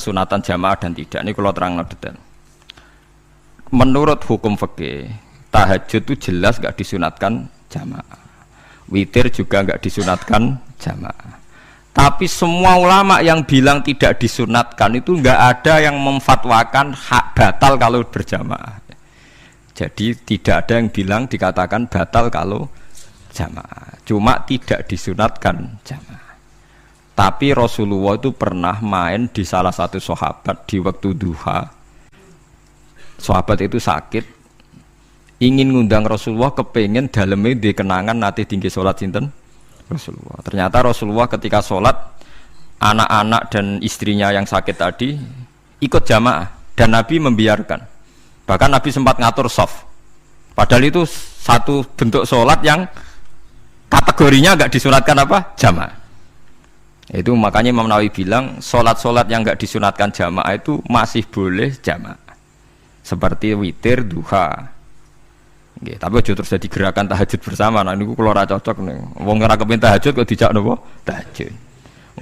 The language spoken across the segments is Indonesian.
kesunatan jamaah dan tidak. Ini kalau terang detail. Menurut hukum fikih, tahajud itu jelas gak disunatkan jamaah. Witir juga gak disunatkan jamaah. Tapi semua ulama yang bilang tidak disunatkan itu gak ada yang memfatwakan hak batal kalau berjamaah. Jadi tidak ada yang bilang dikatakan batal kalau jamaah. Cuma tidak disunatkan jamaah. Tapi Rasulullah itu pernah main di salah satu sahabat di waktu duha. Sahabat itu sakit, ingin ngundang Rasulullah, kepengen dalamnya di kenangan nanti tinggi sholat sinten Rasulullah. Ternyata Rasulullah ketika sholat, anak-anak dan istrinya yang sakit tadi ikut jamaah dan Nabi membiarkan. Bahkan Nabi sempat ngatur shaf. Padahal itu satu bentuk sholat yang kategorinya enggak disunatkan apa? Jamaah. Itu makanya Imam Nawawi bilang sholat-sholat yang enggak disunatkan jamaah itu masih boleh jamaah. Seperti witir, duha. Nggih, tapi aja terus jadi gerakan tahajud bersama. Nah niku kula ora cocok nih. Wong ora kepen tahajud kok dijak napa? Tahajud.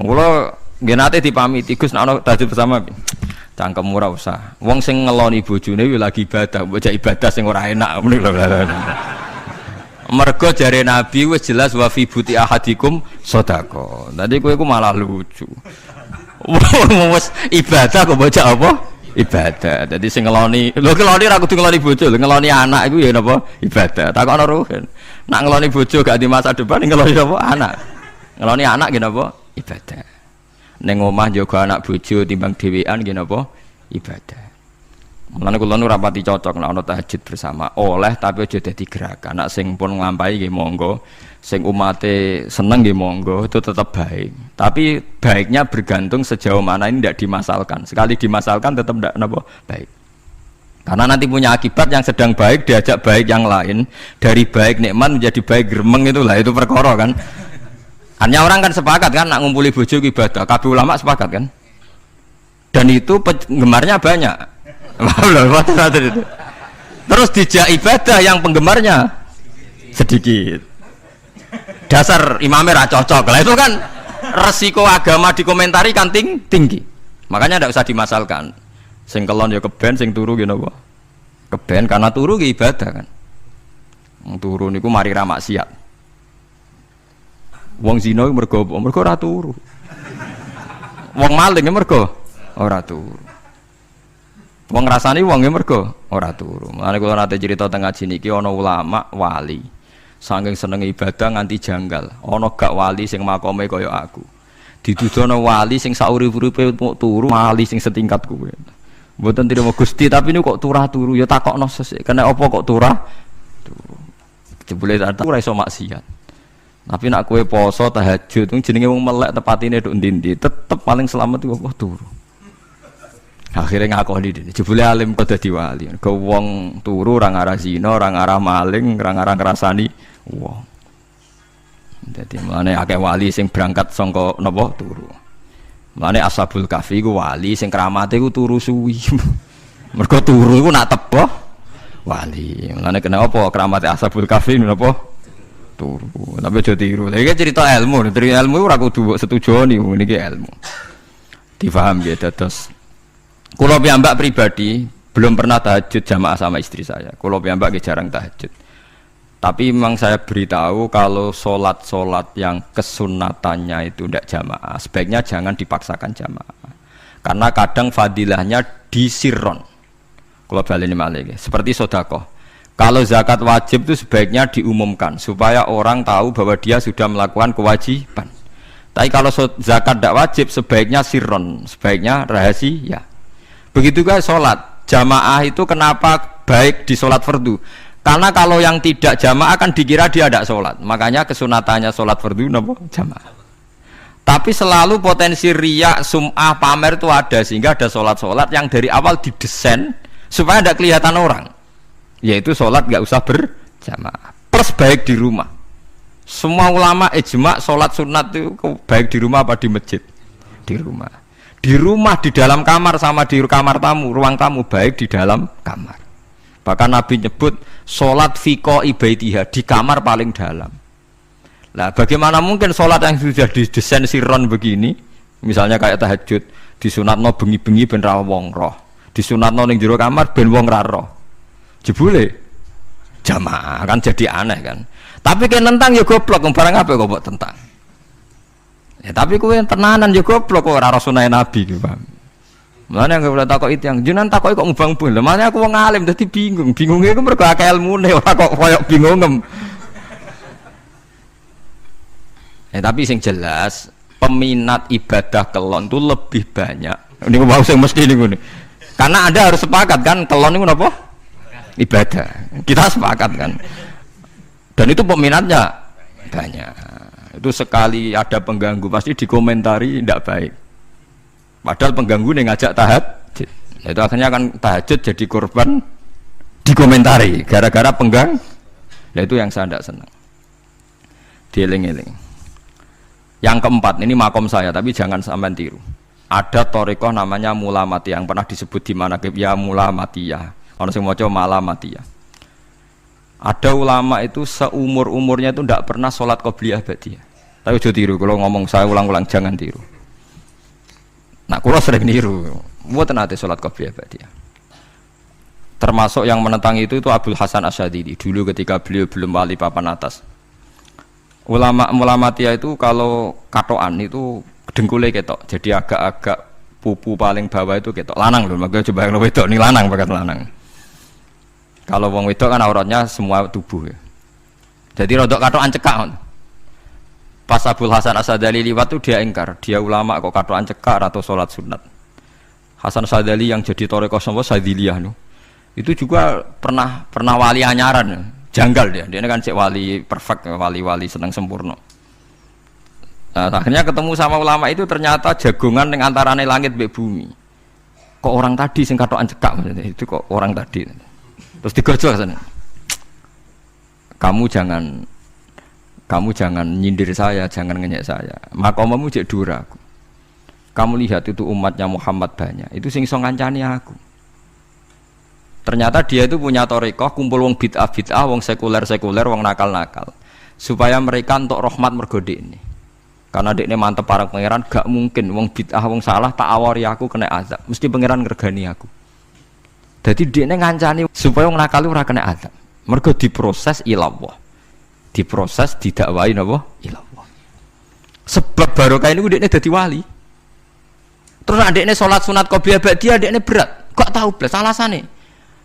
Wong kula nggih nate dipamiti Gus nek ana tahajud bersama. Cangkem ora usah. Wong sing ngeloni bojone kuwi lagi ibadah, bocah ibadah sing ora enak ngono lho. Mergo jare Nabi wis jelas wa fi buti ahadikum sedekah. Dadi kowe iku malah lucu. Wong wis ibadah kok bocah apa? Ibadah. Jadi sing ngeloni, lho ngeloni ra kudu ngeloni bojo, ngeloni anak iku ya napa? Ibadah. Takokno ruhen. Nak ngeloni bojo gak di masa depan ngeloni apa? Anak. Ngeloni anak nggih napa? Ibadah. Ning omah njaga anak bojo timbang dhewean nggih napa? Ibadah. Mulane kula nu rapati cocok nek ana tahajud bersama. Oleh tapi aja dadi gerakan. Nak sing pun nglampahi nggih monggo. Sing umate seneng nggih monggo, itu tetap baik. Tapi baiknya bergantung sejauh mana ini tidak dimasalkan. Sekali dimasalkan tetap tidak napa baik. Karena nanti punya akibat yang sedang baik diajak baik yang lain, dari baik nikmat menjadi baik gremeng itulah itu perkara kan. Hanya orang kan sepakat kan nak ngumpuli bojo ibadah, kabeh ulama sepakat kan. Dan itu penggemarnya banyak. Terus dijak ibadah yang penggemarnya sedikit. Dasar imamnya ra cocok lah itu kan resiko agama dikomentari kan tinggi. Makanya tidak usah dimasalkan. Sing kelon ya keben, sing turu ya napa? Keben karena turu ya ibadah kan. Wong turu niku mari ra maksiat. Wong zina mergo ora turu. Wong maling mergo ora turu. Wong ngrasani wong mergo ora turu. Mulane kula nate cerita teng ngaji niki ana ulama wali. Saking seneng ibadah nganti janggal. Ana gak wali sing makome kaya aku. Didudono wali sing saurip-uripe turu, wali sing setingkat kuwe. Mboten trimo Gusti, tapi niku kok turah turu ya takokno sesuk. Kena apa kok turah? Turu. Jebule tak ora iso maksiat. Tapi nak kowe poso tahajud jenenge wong melek tepatine nduk ndi-ndi, tetep paling selamat iku apa turu. Akhirnya ngakoni dene. Jebule alim kok dadi wali. Ke wong turu ora ngarah zina, ora ngarah maling, ora ngarah ngrasani wong. Dadi mulane akeh wali sing berangkat saka napa turu. Mulane Ashabul Kahfi iku wali sing kramate iku turu suwi. Mergo turu iku nak teboh wali. Mulane kena apa kramate Ashabul Kahfi napa turu. Tapi aja tiru. Iki cerita ilmu, ilmu ora kudu setuju niku niki ilmu. Difaham ya dados kulo piyambak pribadi belum pernah tahajud jamaah sama istri saya. Kulo piyambak jarang tahajud. Tapi memang saya beritahu kalau sholat yang kesunatannya itu tidak jamaah, sebaiknya jangan dipaksakan jamaah. Karena kadang fadilahnya disirron. Kulo baleni malih seperti sedekah. Kalau zakat wajib itu sebaiknya diumumkan supaya orang tahu bahwa dia sudah melakukan kewajiban. Tapi kalau zakat tidak wajib sebaiknya sirron, sebaiknya rahasia. Begitu guys sholat jamaah itu kenapa baik di sholat fardu? Karena kalau yang tidak jamaah kan dikira dia tidak sholat. Makanya kesunatannya sholat fardu napa jamaah. Tapi selalu potensi riya, sum'ah, pamer itu ada sehingga ada sholat yang dari awal didesain supaya tidak kelihatan orang. Yaitu sholat nggak usah berjamaah. Plus baik di rumah. Semua ulama ijma sholat sunat itu baik di rumah apa di masjid? Di rumah. Di rumah, di dalam kamar sama di kamar tamu, ruang tamu baik di dalam kamar. Bahkan Nabi nyebut sholat fiko ibaitiha di kamar paling dalam. Nah, bagaimana mungkin sholat yang sudah didesain sirron begini Misalnya kayak tahajud, disunatno bengi-bengi ben ra wong roh. Disunatno ning jero kamar ben wong ra roh. Jebule jamaah kan jadi aneh kan. Tapi kan tentang ya goblok, barang apa kok mbok tentang. Ya tapi kowe tenanan ya goblok kok ora sunah Nabi gitu, paham. Mulane anggere ora takok itu yang jenengan takoki kok ngubang-ubang. Lha makane aku wong alim dadi bingung. Bingunge iku mergo akeh ilmune ora kok koyo bingungem. Tapi sing jelas peminat ibadah kelon itu lebih banyak. Ini mau sing mesti niku. Karena Anda harus sepakat kan kelon niku napa? Ibadah. Kita sepakat kan. Dan itu peminatnya banyak. Itu sekali ada pengganggu pasti dikomentari tidak baik. Padahal pengganggu nih ngajak tahajud. Itu akhirnya kan tahajud jadi korban dikomentari gara-gara penggang. Nah itu yang saya tidak senang. Dieling-eling. Yang keempat, ini makom saya tapi jangan sampai tiru. Ada thariqah namanya Mulamatiyah yang pernah disebut di manaqib ya Mulamatiyah. Orang sing maca Malamatiyah. Ada ulama itu seumur-umurnya itu tidak pernah sholat qobliyah ba'diyah. Tapi ojo tiru, kalau ngomong saya ulang-ulang jangan tiru. Nah, kalau sering niru, mboten nate sholat qobliyah ba'diyah. Termasuk yang menentang itu Abdul Hasan Asyadili dulu ketika beliau belum wali papan atas. Ulama Mulamatiyah itu kalau katoan itu dengkulnya ketok, jadi agak-agak pupu paling bawah itu ketok lanang loh, makanya coba yang wedok nih lanang bakat lanang. Kalau wong wedok kan auratnya semua tubuh ya. Jadi rodok katoan cekak. Pas Abdul Hasan Asyadili liwat tuh dia ingkar, dia ulama kok katoan cekak atau sholat sunat. Hasan Asyadili yang jadi thariqah sapa Sadiliyah no. Itu juga pernah wali anyaran ya. Janggal dia kan cek wali perfect, wali seneng sempurna. Nah, akhirnya ketemu sama ulama itu ternyata jagongan yang antarane langit mbek bumi. Kok orang tadi sing katokan cekak maksudnya itu kok orang tadi. Terus digojol sana. Kamu jangan nyindir saya, jangan ngenyek saya. Makomamu cek dura aku. Kamu lihat itu umatnya Muhammad banyak. Itu sing iso ngancani aku. Ternyata dia itu punya thariqah kumpul wong bid'ah, wong sekuler, wong nakal. Supaya mereka untuk rahmat mergo ini. Karena dekne mantep para pangeran, gak mungkin wong bid'ah, wong salah tak awari aku kena azab. Mesti pangeran ngergani aku. Jadi dekne ngancani supaya wong nakal ora kena azab. Mergo diproses ilallah. Diproses didakwahi napa? Ilallah. Sebab barokah ini dekne dadi wali. Terus dekne salat sunat qobliyah ba'diyah dekne berat. Kok tahu blas alasane?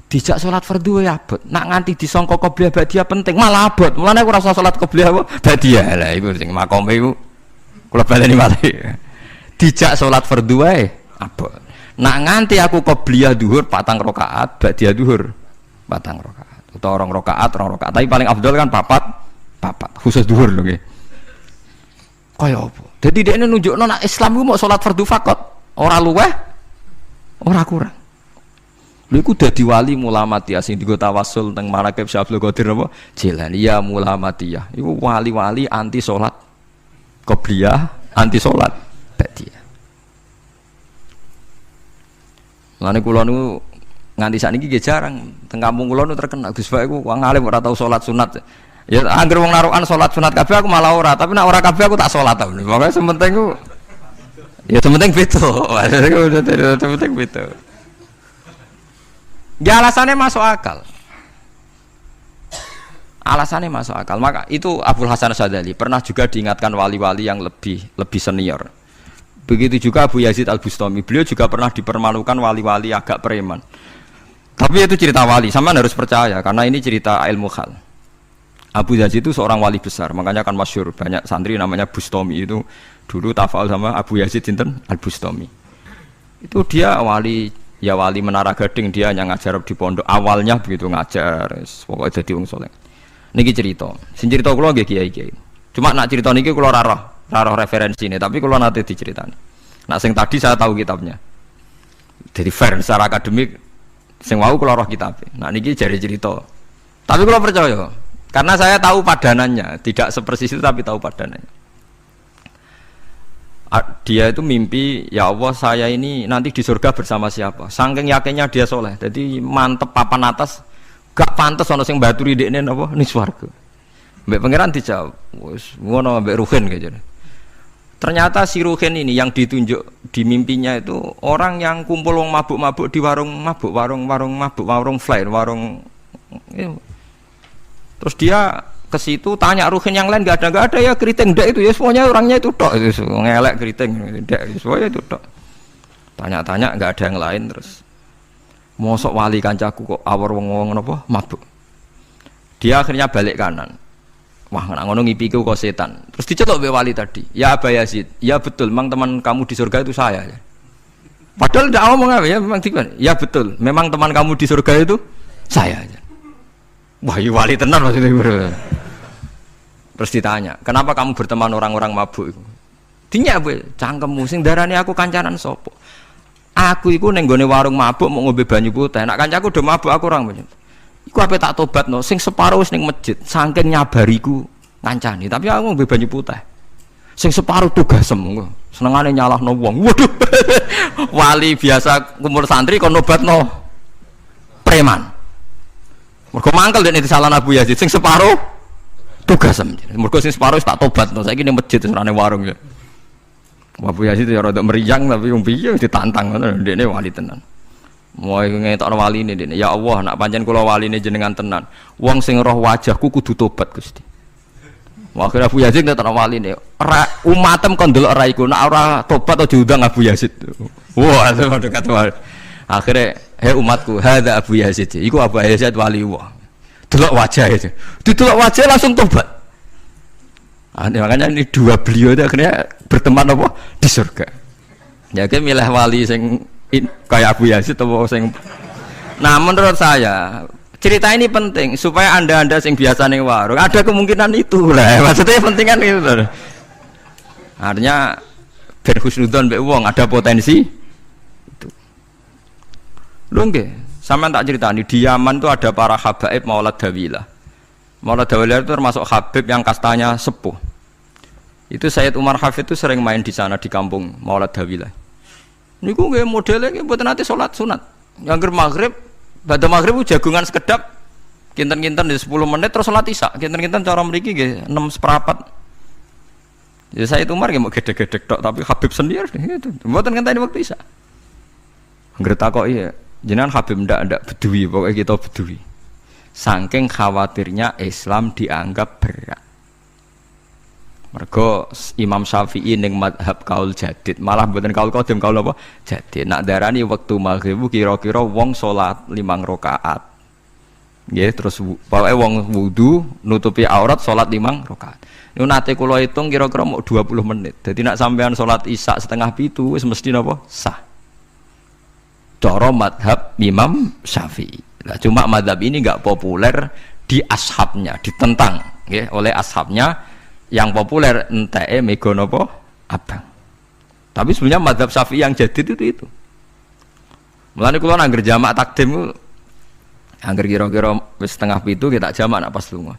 Dijak sholat fardu ya abot, nak nganti disangka qobliyah ba'diyah penting malah abot. Mulane aku ora usah sholat qobliyah ba'diyah. Lah iku sing makome iku kula baleni malih. Dijak sholat fardu wae abot. Nak nganti aku qobliyah dhuhur 4 rakaat, ba'diyah dhuhur 4 rakaat. Utawa 2 rakaat, 2 rakaat. Tapi paling afdal kan papat. Khusus dhuhur lho nggih. Kaya apa? Dadi dekne nunjukno nak Islam ku mau sholat fardu faqat, ora luweh, ora kurang. Lha iku dadi wali Mulamatiyah sing dienggo tawasul teng manaqib Syekh Abdul Qadir apa? Jilani ya Mulamatiyah. Iku wali-wali anti salat qobliyah, anti salat ba'diyah. Lane kula niku nganti sakniki nggih jarang teng kampung kula niku terkenal Gus Bak iku wong alim ora tau salat sunat. Ya anggere wong narukan salat sunat kabeh aku malah ora, tapi nek ora kabeh aku tak salat ta. Pokoke sementing ku ya sementing beto. Sementing beto. Ya alasannya masuk akal. Alasannya masuk akal. Maka itu Abdul Hasan Asyadili pernah juga diingatkan wali-wali yang lebih senior. Begitu juga Abu Yazid Al-Bustami. Beliau juga pernah dipermalukan wali-wali agak preman. Tapi itu cerita wali, sampean harus percaya karena ini cerita ilmu hal. Abu Yazid itu seorang wali besar, makanya kan masyhur banyak santri namanya Bustami itu dulu tafal sama Abu Yazid sinten Al-Bustami. Itu dia wali Menara Gading, dia yang ngajar di pondok awalnya begitu ngajar pokoknya jadi wong soleh. Niki cerita sing cerita kula nggih kiai-kiai, cuma nak cerita niki kula ora roh referensi ini, tapi kula nate diceritani. Nak sing tadi saya tahu kitabnya jadi fair secara akademik, sing wau kula roh kitabnya. Nak niki jari cerita tapi kula percaya karena saya tahu padanannya, tidak sepersis itu tapi tahu padanannya. Dia itu mimpi, ya Allah saya ini nanti di surga bersama siapa. Saking yakinnya dia soleh, jadi mantep papan atas, gak pantas ono sing baturi dekne napa ning swarga. Mbek pangeran dijawab, wis ngono mbek Ruhin kaya. Ternyata si Ruhin ini yang ditunjuk di mimpinya itu orang yang kumpul wong mabuk-mabuk di warung mabuk, warung mabuk, warung flare, warung. Terus dia ke situ tanya Ruhin yang lain, nggak ada ya keriting ndak itu ya semuanya orangnya itu tok, itu ngelek keriting ndak semuanya itu tok. Tanya-tanya nggak ada yang lain terus. Mosok wali kancaku kok awor wong-wong napa mabuk. Dia akhirnya balik kanan. Wah, nak ngono ngipiku kok setan. Terus dicetok be wali tadi. Ya Aba Yazid, ya betul, memang teman kamu di surga itu saya. Padahal tidak ngomong apa ya, memang tiba. Ya betul, memang teman kamu di surga itu saya. Wah, ya wali tenar maksudnya. Terus ditanya, kenapa kamu berteman orang-orang mabuk itu? Dinya be, cangkemmu sing darani aku kancanan sopo. Aku iku ning gone warung mabuk mau ngombe banyu putih. Nek kancaku do mabuk aku orang banyu. Iku ape tak tobatno, sing separo wis ning masjid, saking nyabariku ngancani, tapi aku ngombe banyu putih. Sing separo tugasem, senengane nyalahno wong. Waduh. Wali biasa kumpul santri kon nobatno preman. Mergo mangkel dekne disalahno Abu Yazid, sing separo tugasem. Mergo sing separo wis tak tobatno, saiki ning masjid serane warung ya. Abu Yazid ya rada meriang tapi wong piye ditantang ngono, dekne wali tenan. Mau ngetokno waline dene. Ya Allah, nak pancen kula waline jenengan tenan. Wong sing roh wajahku kudu tobat Gusti. Wah, akhire Abu Yazid ngetokno waline. Ora umatem kon ndelok ora iku, nak ora tobat aja diundang Abu Yazid. Wah, dekat wae. Akhire, "Hei umatku, hadza Abu Yazid." Iku Abu Yazid wali Allah. Delok wajah itu. Didelok wajah langsung tobat. Makanya ini dua beliau itu akhirnya berteman apa? Di surga. Ya kan milih wali sing kayak Abu Yazid atau sing. Nah menurut saya cerita ini penting supaya anda sing biasa ning warung ada kemungkinan itu lah. Maksudnya penting kan itu. Artinya ben husnudzon mbek wong ada potensi itu. Lho nggih, sampean tak ceritani di Yaman tuh ada para habaib Maulad Dawilah. Maulad Dawilah itu termasuk habib yang kastanya sepuh. Itu Sayyid Umar Hafid itu sering main di sana di kampung Maulad Dawilah. Niku nggih modele nggih mboten nate salat sunat. Angger maghrib, badhe maghrib jagungan sekedap kinten-kinten di 10 menit terus salat isya. Kinten-kinten cara mriki nggih 6:04. Ya Sayyid Umar nggih mau gedhe-gedhe tok tapi Habib sendiri gitu. Mboten ngenteni waktu isya. Angger takoki jenengan Habib ndak bedui pokoke kita bedui. Saking khawatirnya Islam dianggap berat. Mergo Imam Syafi'i ning mazhab kaul jadid, malah mboten kaul qadim, kaul apa? Jadid. Nak darani wektu maghrib kira-kira wong salat 5 rakaat. Nggih, terus pokoke wong wudu nutupi aurat salat 5 rakaat. Niku nate kula hitung kira-kira mau 20 menit. Dadi nak sampean salat Isya 6:30 wis mesti napa? Sah. Cara mazhab Imam Syafi'i. Nah, cuma mazhab ini enggak populer di ashabnya, ditentang nggih oleh ashabnya. Yang populer enteke mega napa abang. Tapi sebenarnya mazhab Syafi'i yang jadid itu. Mulane kula nang jamak takdim angger kira-kira wis 6:30 kita jamak nak pas lunga.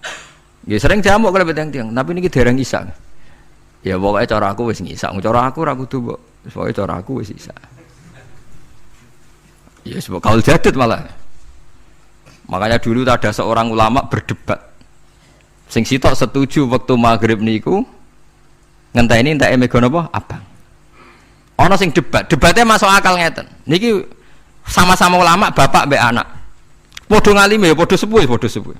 Nggih sering jamak kalau tiang-tiang, tapi niki dereng isya. Ya pokoke cara aku wis ngisa, cara aku ora kudu mbok. Pokoke cara aku wis isya. Ya sebab kaul jadid malah. Makanya dulu ada seorang ulama berdebat. Sing sitok setuju waktu maghrib niku ngenteni enteke mega napa abang. Ana sing debatnya masuk akal ngeten. Niki sama-sama ulama bapak mbek anak. Padha ngalime ya padha sepuh.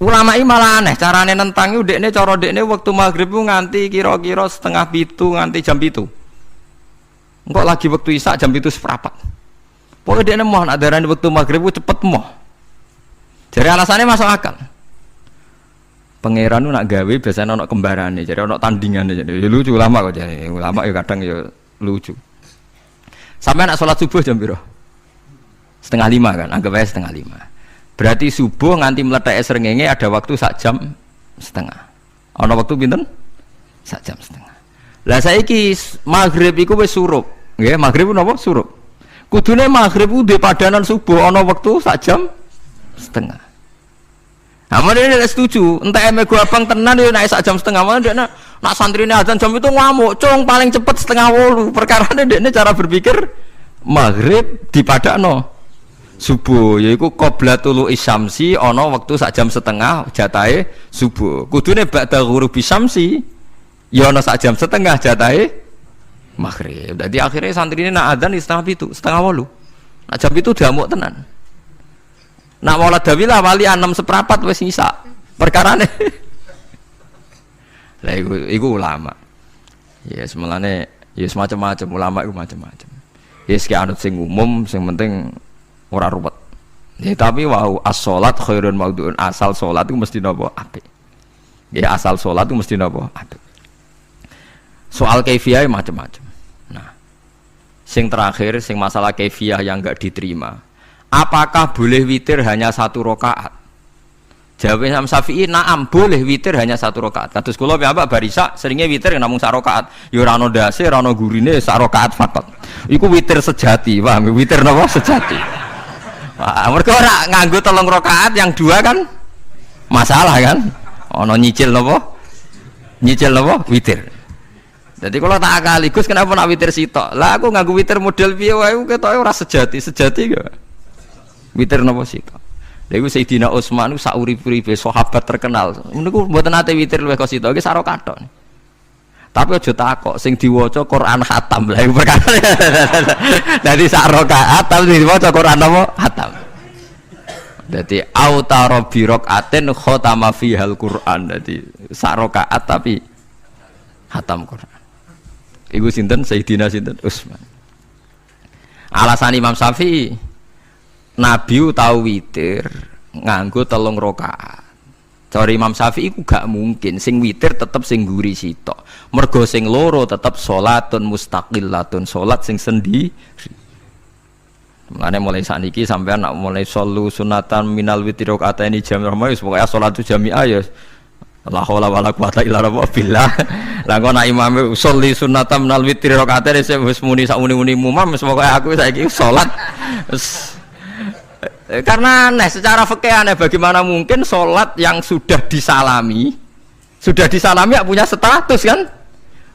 Ulama iki malah aneh carane nentang iku dekne cara dekne waktu maghrib ku nganti kira-kira 6:30 nganti jam 7. Engko lagi waktu isya jam 7:04. Pokoke dekne moh nak darani waktu maghrib ku cepet moh. Jadi alasannya masuk akal. Pangeran nak gawe biasanya ono kembarane, jadi ono tandingan jadi lucu ulama kok jadi ulama ya kadang ya lucu. Sampai nak sholat subuh jam piro? 4:30 kan, anggap aja 4:30. Berarti subuh nganti meletak srengenge ada waktu 1,5 jam. Ono waktu pinten? 1,5 jam. Lah saiki maghrib iku wis surup, nggih maghrib napa surup. Kudune maghrib ku duwe padanan subuh ono waktu 1,5 jam. Amun dia tidak setuju, entah emego abang tenan dia naik 1,5 jam. Amun dia nak santri ini azan jam itu ngamuk, cung paling cepet 7:30. Perkara dia cara berpikir maghrib dipadakno subuh, yaiku qoblatul isyamsi ono waktu 1,5 jam jatahe subuh. Kudune ba'da ghurubi syamsi Ya ana sak jam setengah jatahe maghrib. Dadi akhirnya santri ini nak adzan setengah 8. Nak jam itu diamuk tenan. Nak maulad dawilah wali 6:15 wis ngisa. Perkarane. Lah iku ulama. Ya semelane ya semacam-macam ulama iku macam-macam. Ya sik anut sing umum sing penting ora ruwet. Ya tapi wau as-shalat khairun maudhu'un, asal salat itu mesti napa apik. Ya asal salat itu mesti napa apik. Soal kaifiyah macam-macam. Nah, sing terakhir sing masalah kaifiyah yang enggak diterima. Apakah boleh witir hanya 1 rakaat? Jawab Imam Syafi'i, na'am, boleh witir hanya 1 rakaat. Kados kula piyambak barisa seringnya witir namung 1 rakaat. Ya ora ono ndase, ora ono gurine, 1 rakaat fakot. Iku witir sejati, paham? Witir napa sejati. Wah, mereka ora nganggo 3 rakaat yang 2 kan masalah kan? Ono nyicil napa? Nyicil napa? Witir. Jadi kalau tak akali, Gus kenapa nak witir sitok? Lah aku nganggo witir model piye wae ketoke ora sejati gak. Witir napa sitok? Lha iku Sayyidina Utsman sak urip-uripe sahabat terkenal. Niku mboten nate witir luwih kok sitok, iki sak rakaat tok. Tapi aja takok sing diwaca Quran khatam. Lah iku perkara. Dadi sak rakaat tapi diwaca Quran apa? Khatam. Dadi autara bi rakaatin khatama fihal Quran. Dadi sak rakaat tapi khatam Quran. Iku sinten Sayyidina sinten Utsman. Alasan Imam Syafi'i Nabi tau witir nganggo 3 rakaat. Cari Imam Syafi'i ku gak mungkin sing witir tetep sing guri sitok. Mergo sing loro tetep salatun mustaqillatun, salat sing sendiri. Mulane mulai sakniki sampean nak mulai solu sunatan minal witri rakaataini jami'ah wis pokoke salatu jami'ah ya la haula wala quwata illa billah. Lah kok nak imame sholli sunatan minal witri rakaataini wis muni sak muni-muni mumam wis pokoke aku saiki salat. Karena aneh secara fikih aneh, bagaimana mungkin sholat yang sudah disalami ya punya status kan?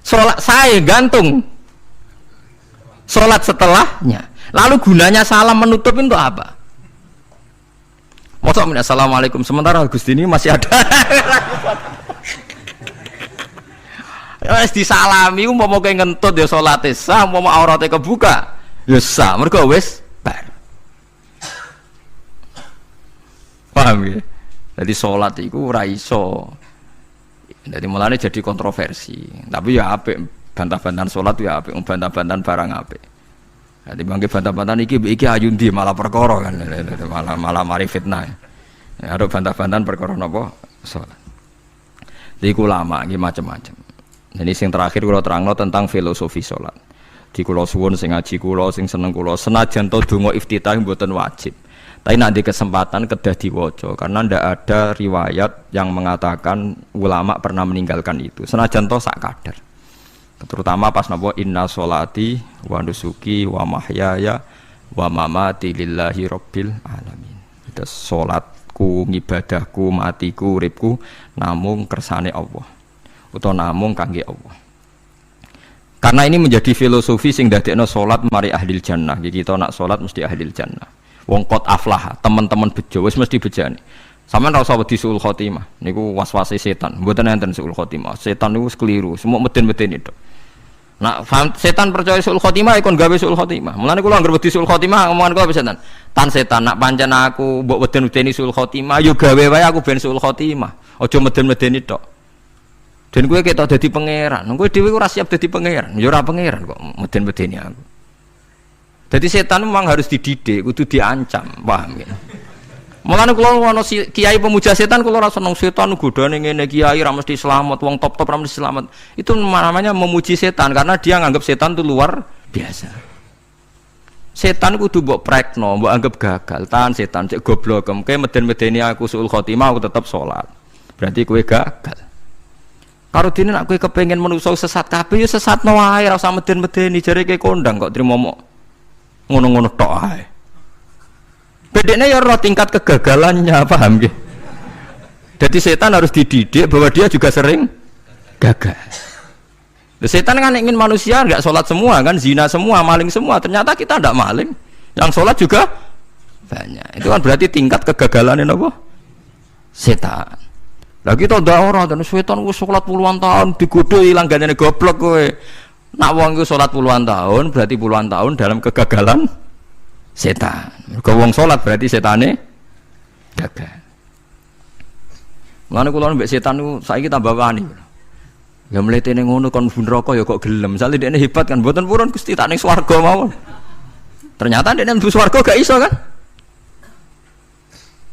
Sholat saya gantung sholat setelahnya, lalu gunanya salam menutup itu apa? Masa assalamualaikum sementara Gusti ini masih ada. Wis disalami umpama kowe ngentut ya salate sah, umpama aurate kebuka ya sah, mergo wis bar. Paham ya? Jadi sholat itu ora iso. Jadi mulanya jadi kontroversi. Tapi ya apik bantah-bantahan sholat ya apik, bantah-bantahan barang apik. Jadi bangke bantah-bantahan iki ayundi malah perkara kan, malah mari fitnah. Ya ada bantah-bantahan perkara napa sholat. Jadi ulama iki macam-macam. Jadi sing terakhir kula terangno tentang filosofi sholat. Di kula suwun sing ngaji kula sing seneng kula senajan to donga iftitah mboten wajib. Tapi nanti kesempatan kedah diwaca karena ndak ada riwayat yang mengatakan ulama pernah meninggalkan itu. Senajan toh sak kadar. Terutama pas napa inna sholati wa nusuki wa mahyaya wa mamati lillahi rabbil alamin. Itu salatku, ngibadahku, matiku, uripku namung kersane Allah. Utawa namung kangge Allah. Karena ini menjadi filosofi sing dadekno salat mari ahlil jannah. Kita nak salat mesti ahlil jannah. Wong kot aflah, teman-teman bejo wis mesti bejane. Sampeyan ora usah wedi suul khotimah. Niku waswase setan. Mboten enten suul khotimah. Setan niku keliru, semua meden-meden itu. Nah, setan percaya suul khotimah ikon gawe suul khotimah. Mulane kula anggere wedi suul khotimah omongan kula setan. Tan setan nak pancen aku mbok weden-wedeni suul khotimah, yo gawe wae aku ben suul khotimah. Aja meden-medeni tok. Dan kowe ketok dadi pangeran. Kowe dhewe ora siap dadi pangeran. Ya ora pangeran kok meden-medeni aku. Jadi setan memang harus dididik, kudu diancam, paham ya? Mulane kula ana kiai pemuja setan kula ora seneng setan godane ngene kiai ra mesti selamat, wong top-top ra mesti selamat. Itu namanya memuji setan karena dia nganggap setan itu luar biasa. Setan kudu mbok prekno, mbok anggap gagal. Tahan setan cek goblok, kowe meden-medeni aku suul khotimah aku tetap salat. Berarti kowe gagal. Karo dene nek kowe kepengin menungso sesat kabeh ya sesatno wae ora usah meden-medeni jare kowe kondang kok trimo ngono-ngono tok ae. Bedene ya ora tingkat kegagalannya, paham nggih? Jadi setan harus dididik bahwa dia juga sering gagal. Setan kan ingin manusia enggak sholat semua kan, zina semua, maling semua. Ternyata kita enggak maling. Yang sholat juga banyak. Itu kan berarti tingkat kegagalannya apa? Setan. Lah kita ndak ora ten setan wis salat puluhan tahun digodho ilang gandene goblok kowe. Nak wong iku salat puluhan tahun berarti puluhan tahun dalam kegagalan setan. Mergo wong salat berarti setane gagal. Mulane kula mbek setan niku saiki tambah wani. Ya mletene ngono kon mlebu neraka ya kok gelem. Misale dekne hebat kan mboten purun Gusti tak ning swarga mawon. Ternyata dekne mlebu swarga gak iso kan?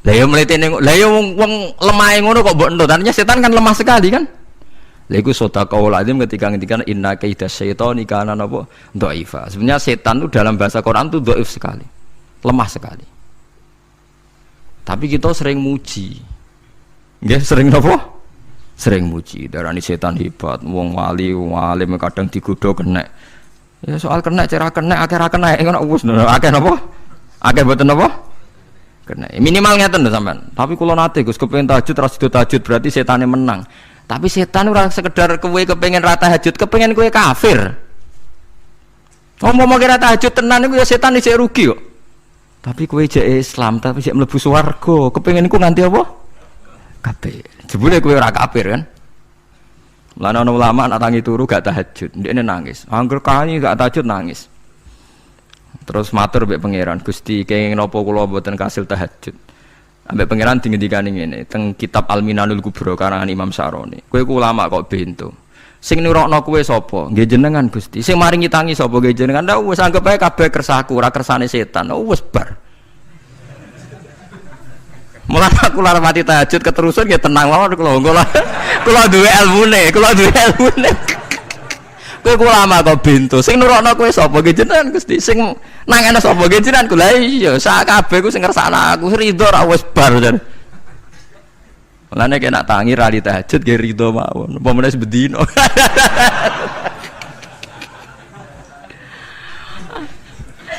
Lah ya mletene lah ya wong lemahe ngono kok mbok entuk. Tandanya setan kan lemah sekali kan? Lha iku sadaqaul azim ketika ngendikan inna kaida syaitani kana napa dhaifa. Sebenarnya setan itu dalam bahasa Quran itu dhaif sekali. Lemah sekali. Tapi kita sering muji. Nggih sering napa? Sering muji. Darani setan hebat, wong wali, wong alim kadang digodho kena. Ya soal kena cara kena akeh ra kena ngono wis akeh napa? Akeh mboten napa? Kena. Minimal ngeten lho sampean. Tapi kula nate Gus kepengin tahajud ra sido tahajud berarti setane menang. Tapi setan ora sekedar kowe kepengin ra tahajud, kepengin kowe kafir. Ngomong kira tahajud tenan iku ya setan isih rugi kok. Tapi kowe jek Islam, tapi jek mlebu swarga, kepengin iku nganti apa? Kafir. Jebule kowe ora kafir kan? Lan ana ulama nak tangi turu gak tahajud, ndekne nangis. Angger kani gak tahajud nangis. Terus matur mbek pangeran, Gusti kenging napa kula mboten kasil tahajud. Ambek pangeran dingendikane ngene, teng kitab Al-Minanul Kubra karangan Imam Syaroni. Kowe ku ulama kok bento. Sing nurokno kowe sapa? Nggih jenengan Gusti. Sing maringi tangi sapa? Nggih jenengan. Ndak wis anggap ae kabeh kersaku, ora kersane setan. Wis bar. Mulane aku lara mati tahajud keterusan nggih tenang mawon kula duwe ilmune, Kowe ulama kok bento. Sing nurokno kowe sapa? Nggih jenengan Gusti. Sing nangene sapa? Nggih jenengan. Lha iya, sak kabeh ku sing ngersakno aku ridho ra wis bar. Mulane kena tangi ra tahajud nggih ridho mawon. Apa meneh sebedino.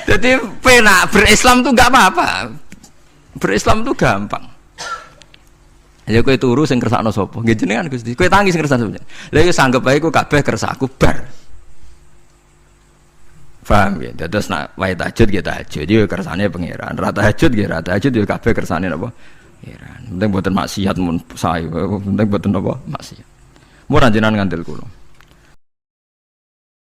Jadi penak berislam tuh enggak apa-apa. Berislam tuh gampang. Ya kowe turu sing kersakno sapa? Nggih jenengan Gusti. Kowe tangi sing kersakno sapa? Lha iku sanggep ae ku kabeh kersaku bar. Paham ya? Terus nak wae tahajud nggih tahajud yo kersane pangeran. Ra tahajud nggih ra tahajud yo kabeh kersane napa? Pangeran. Penting mboten maksiat mun sae. Penting mboten napa? Maksiat. Mun jenengan ngandel kula.